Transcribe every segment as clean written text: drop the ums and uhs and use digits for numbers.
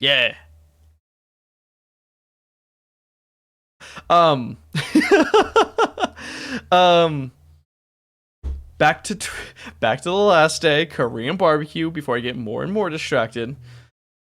Yeah. Um. um. Back to back to the last day, Korean barbecue. Before I get more and more distracted,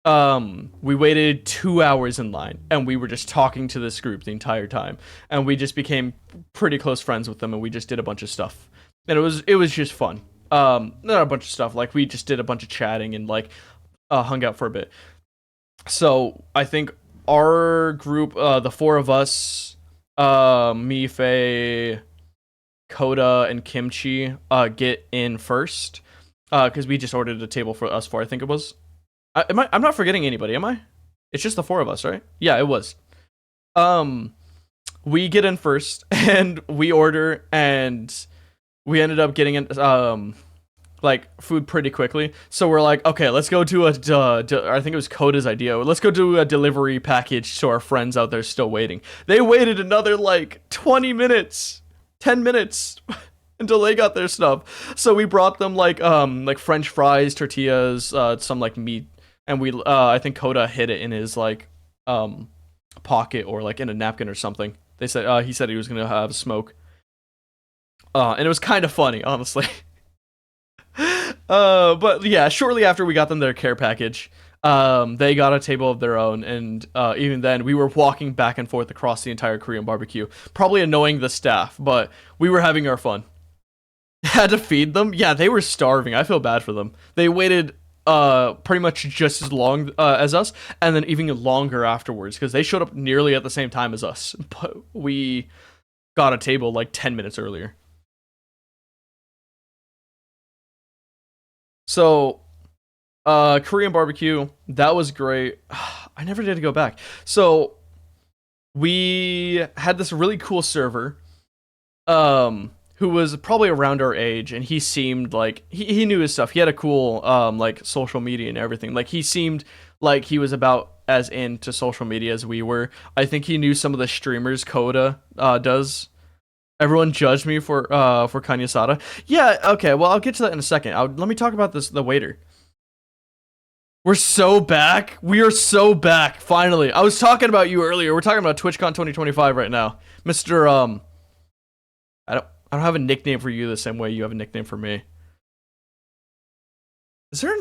we waited 2 hours in line, and we were just talking to this group the entire time, and we just became pretty close friends with them, and we just did a bunch of stuff, and it was just fun. Not a bunch of stuff, like we just did a bunch of chatting and like hung out for a bit. So I think our group, the four of us, me, Faye, Koda, and Kimchi, get in first, because we just ordered a table for us four. I think it was. I'm not forgetting anybody, am I? It's just the four of us, right? Yeah, it was. Um, we get in first, and we order, and we ended up getting in, like food pretty quickly. So we're like, okay, let's go do I think it was Coda's idea. Let's go do a delivery package to our friends out there still waiting. They waited another like 20 minutes, 10 minutes until they got their stuff. So we brought them like French fries, tortillas, some like meat, and we I think Coda hid it in his like um pocket or like in a napkin or something. They said he said he was gonna have a smoke. And it was kind of funny, honestly. But yeah, shortly after we got them their care package, they got a table of their own, and even then, we were walking back and forth across the entire Korean barbecue, probably annoying the staff, but we were having our fun. Had to feed them. Yeah, they were starving. I feel bad for them. They waited pretty much just as long as us, and then even longer afterwards because they showed up nearly at the same time as us, but we got a table like 10 minutes earlier. So Korean barbecue, that was great. I never did go back. So we had this really cool server, who was probably around our age, and he seemed like he knew his stuff. He had a cool like social media and everything. Like he seemed like he was about as into social media as we were. I think he knew some of the streamers Coda does. Everyone judged me for Kanyasada. Yeah, okay. Well, I'll get to that in a second. Let me talk about this. The waiter. We're so back. We are so back. Finally, I was talking about you earlier. We're talking about TwitchCon 2025 right now, Mister. I don't have a nickname for you the same way you have a nickname for me. Is there?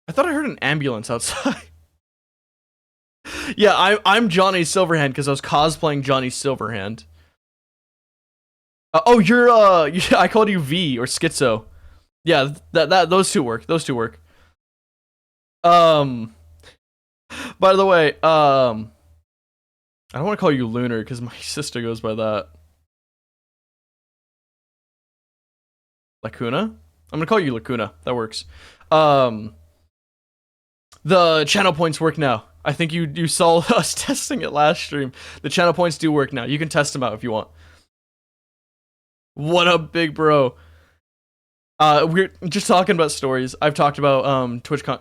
I thought I heard an ambulance outside. Yeah, I'm Johnny Silverhand because I was cosplaying Johnny Silverhand. Oh, you're I called you V or Schizo. Yeah, that those two work. Those two work. Um, by the way, I don't want to call you Lunar because my sister goes by that. Lacuna. I'm gonna call you Lacuna. That works. Um, the channel points work now. I think you saw us testing it last stream. The channel points do work now. You can test them out if you want. What up, big bro? We're just talking about stories. I've talked about TwitchCon.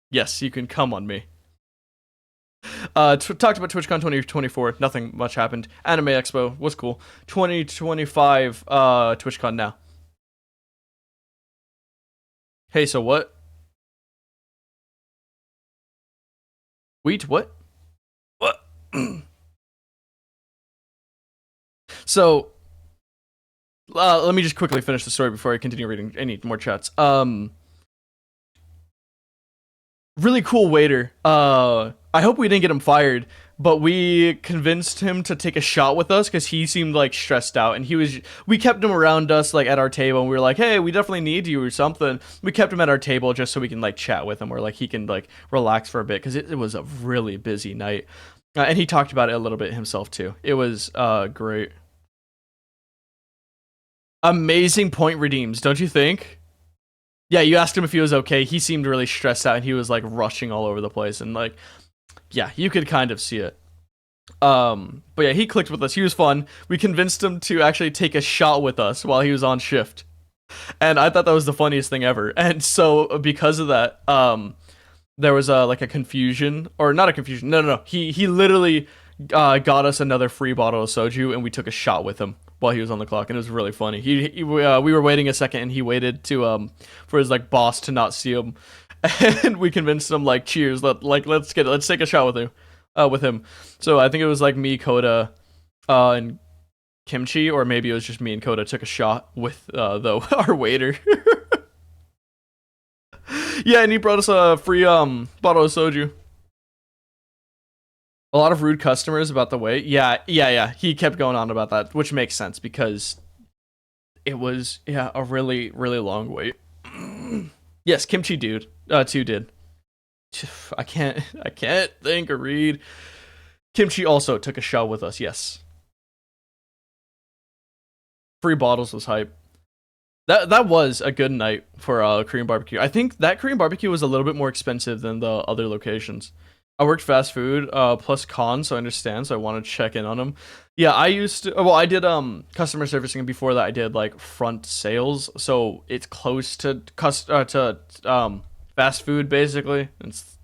Yes, you can come on me. Talked about TwitchCon 2024. Nothing much happened. Anime Expo was cool. 2025 TwitchCon now. Hey, so what? Wheat, what? What? So, let me just quickly finish the story before I continue reading any more chats. Really cool waiter. I hope we didn't get him fired, but we convinced him to take a shot with us because he seemed like stressed out, and he was. We kept him around us like at our table, and we were like, "Hey, we definitely need you or something." We kept him at our table just so we can like chat with him or like he can like relax for a bit because it was a really busy night, and he talked about it a little bit himself too. It was great. Amazing point redeems, don't you think? Yeah, you asked him if he was okay. He seemed really stressed out and he was like rushing all over the place and like yeah, you could kind of see it. But yeah, he clicked with us. He was fun. We convinced him to actually take a shot with us while he was on shift. And I thought that was the funniest thing ever. And so because of that, there was a like a confusion or not a confusion. No. He literally got us another free bottle of soju and we took a shot with him while he was on the clock and it was really funny. We were waiting a second and he waited to for his like boss to not see him and we convinced him like, cheers, let's take a shot with him. So I think it was like me, Coda, and Kimchi, or maybe it was just me and Coda took a shot with our waiter. Yeah, and he brought us a free bottle of soju. A lot of rude customers about the wait. Yeah. He kept going on about that, which makes sense because it was a really really long wait. Yes, Kimchi dude too did. I can't think or read. Kimchi also took a shot with us. Yes, free bottles was hype. That was a good night for Korean barbecue. I think that Korean barbecue was a little bit more expensive than the other locations. I worked fast food plus con, so I understand. So I want to check in on them. Yeah, I used to. Well, I did customer servicing, and before that, I did like front sales. So it's close to fast food basically. It's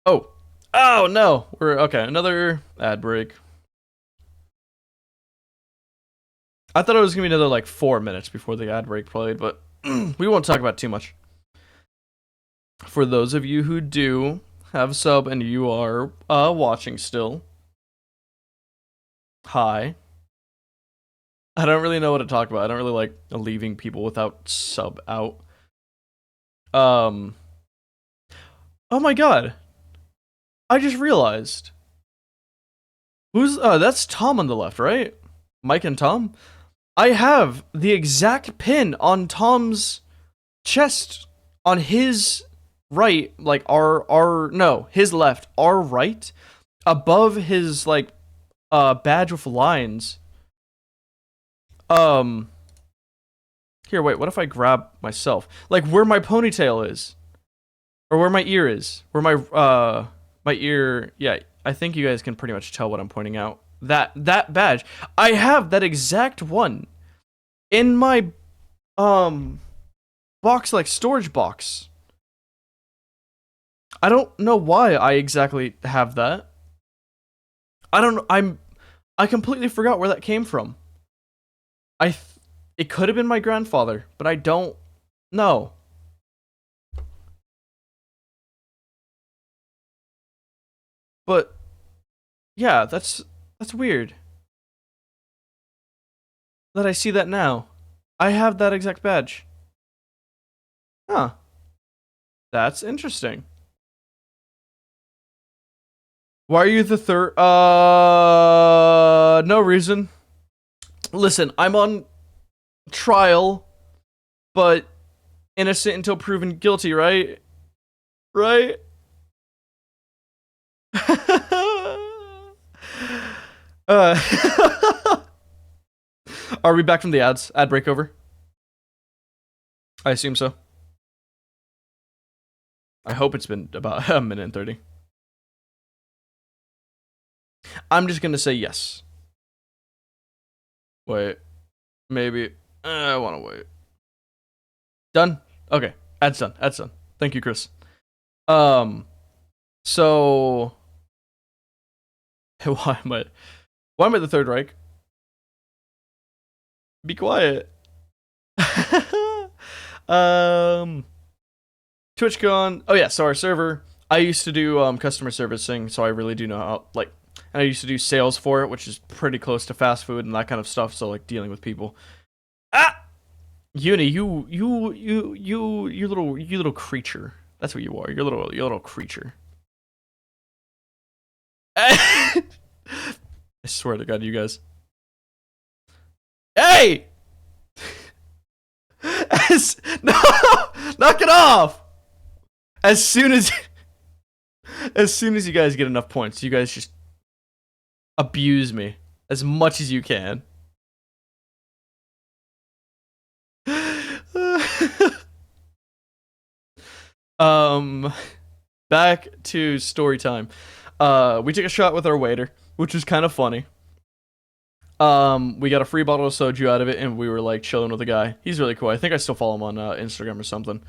oh oh no, we're okay. Another ad break. I thought it was gonna be another like 4 minutes before the ad break played, but we won't talk about it too much. For those of you who do have sub and you are watching still, hi. I don't really know what to talk about. I don't really like leaving people without sub out. Um. Oh my god! I just realized. Who's that's Tom on the left, right? Mike and Tom. I have the exact pin on Tom's chest on his right, like our no, his left, our right, above his like badge with lines. Um Here, wait, what if I grab myself? Like where my ponytail is. Or where my ear is. Where my ear, yeah, I think you guys can pretty much tell what I'm pointing out. That badge. I have that exact one in my box, like storage box. I don't know why I exactly have that. I don't know. I completely forgot where that came from. It could have been my grandfather, but I don't know. But yeah, that's weird. That I see that now. I have that exact badge. Huh. That's interesting. Why are you the third? No reason. Listen, I'm on trial, but innocent until proven guilty, right? Right? Are we back from the ads? Ad break over? I assume so. I hope it's been about a minute and 30. I'm just gonna say yes. Wait. Maybe. I wanna wait. Done? Okay. Ad's done. Ad's done. Thank you, Chris. So why am I the Third Reich? Be quiet. TwitchCon. Oh yeah, so our server. I used to do customer servicing, so I really do know how and I used to do sales for it, which is pretty close to fast food and that kind of stuff. So like dealing with people. Ah, Uni, you little creature. That's what you are. You're a little creature. I swear to God, you guys. Hey! No! Knock it off! As soon as you guys get enough points, you guys just abuse me as much as you can. Back to story time. We took a shot with our waiter, which was kind of funny. We got a free bottle of soju out of it, and we were like chilling with a guy. He's really cool. I think I still follow him on Instagram or something.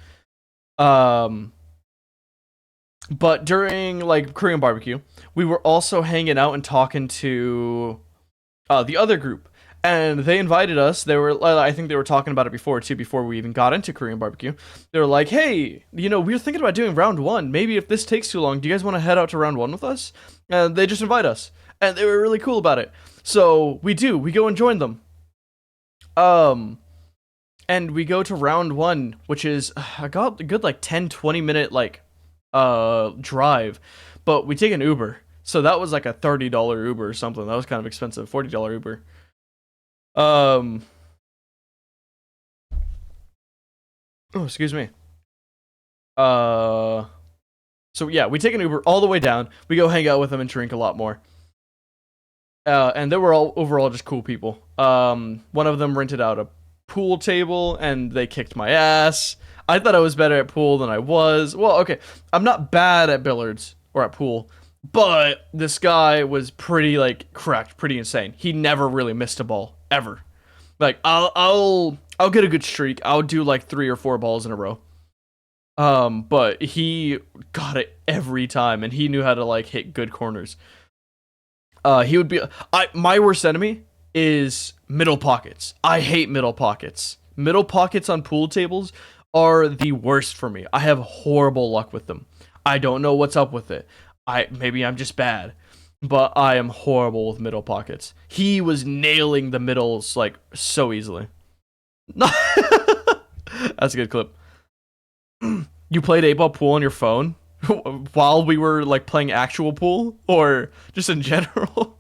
But during like Korean barbecue, we were also hanging out and talking to the other group, And they invited us. They were, I think they were talking about it before too, before we even got into Korean barbecue. They were like, "Hey, we were thinking about doing round one. Maybe if this takes too long, do you guys want to head out to round one with us?" And they just invite us, and they were really cool about it. So we do. We go and join them. And we go to round one, which is a good like 10-20 minute like drive, but we take an Uber. So that was like a $30 Uber or something. That was kind of expensive. $40 Uber. Oh, excuse me. So yeah, we take an Uber all the way down. We go hang out with them and drink a lot more. And they were all overall just cool people. One of them rented out a pool table and they kicked my ass. I thought I was better at pool than I was. Well, okay, I'm not bad at billiards or at pool, but this guy was pretty like cracked, pretty insane. He never really missed a ball ever. Like I'll get a good streak. I'll do like 3 or 4 balls in a row. But he got it every time, and he knew how to like hit good corners. He would be my worst enemy is middle pockets. I hate middle pockets. Middle pockets on pool tables are the worst for me. I have horrible luck with them. I don't know what's up with it. Maybe I'm just bad, but I am horrible with middle pockets. He was nailing the middles like so easily. That's a good clip. You played 8-ball pool on your phone while we were like playing actual pool, or just in general?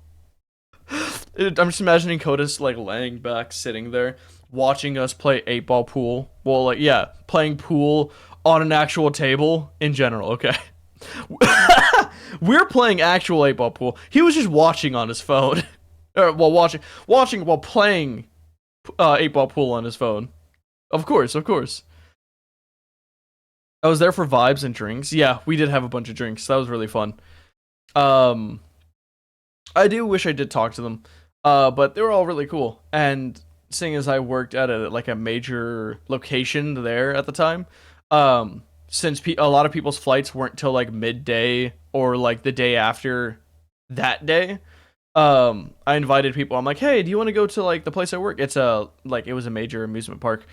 I'm just imagining Koda's like laying back, sitting there, watching us play 8-ball pool. Well, like, yeah, playing pool on an actual table in general. Okay. We're playing actual 8-ball pool. He was just watching on his phone. Watching while playing 8-ball pool on his phone. Of course. I was there for vibes and drinks. Yeah, we did have a bunch of drinks. That was really fun. I do wish I did talk to them. But they were all really cool. And seeing as I worked at a major location there at the time, since a lot of people's flights weren't till like midday or like the day after that day, I invited people. I'm like, "Hey, do you want to go to like the place I work? It was a major amusement park.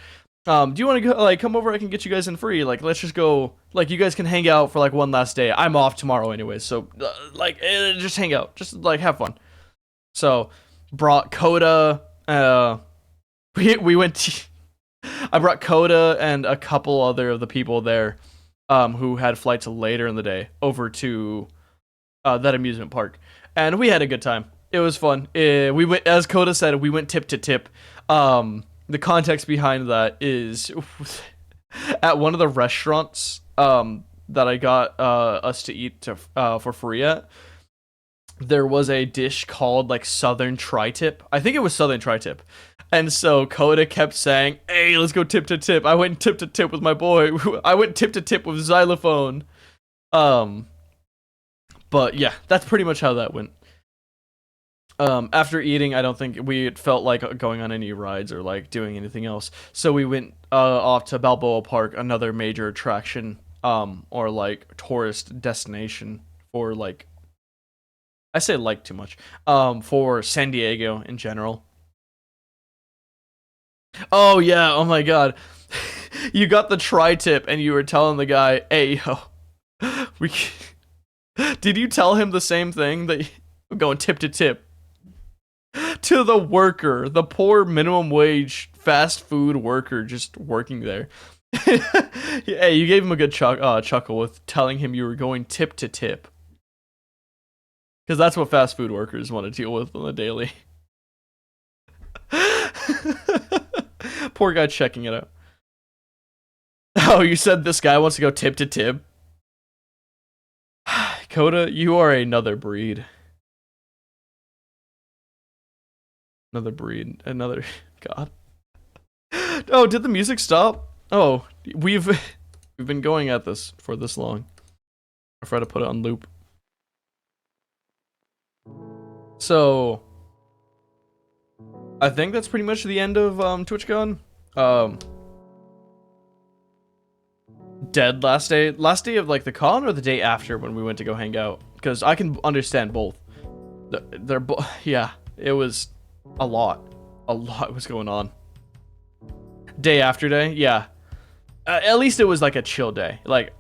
Do you want to go, like, come over? I can get you guys in free. Like, let's just go. Like, you guys can hang out for like one last day. I'm off tomorrow anyways, so just hang out, just like have fun." So brought Coda. We went. I brought Coda and a couple other of the people there, who had flights later in the day over to that amusement park, and we had a good time. It was fun. We went, as Coda said, we went tip to tip. The context behind that is at one of the restaurants that I got us to eat for free at, there was a dish called like Southern Tri-Tip. I think it was Southern Tri-Tip. And so Coda kept saying, "Hey, let's go tip to tip." I went tip to tip with my boy. I went tip to tip with Xylophone. But yeah, that's pretty much how that went. After eating, I don't think we felt like going on any rides or like doing anything else. So we went off to Balboa Park, another major attraction, or like tourist destination for like, I say like too much, for San Diego in general. Oh yeah, oh my god. You got the tri-tip and you were telling the guy, "Hey, yo, we did you tell him the same thing that we're going tip to tip?" To the worker, the poor minimum wage fast food worker just working there. Hey, you gave him a good chuckle with telling him you were going tip to tip. Because that's what fast food workers want to deal with on the daily. Poor guy checking it out. Oh, you said this guy wants to go tip to tip? Coda, you are another breed. Another breed. Another... God. Oh, did the music stop? Oh, we've been going at this for this long. I forgot to put it on loop. So, I think that's pretty much the end of TwitchCon. Dead last day of like the con, or the day after when we went to go hang out, because I can understand both. They're yeah, it was a lot A lot was going on. Day after day, yeah. At least it was like a chill day. Like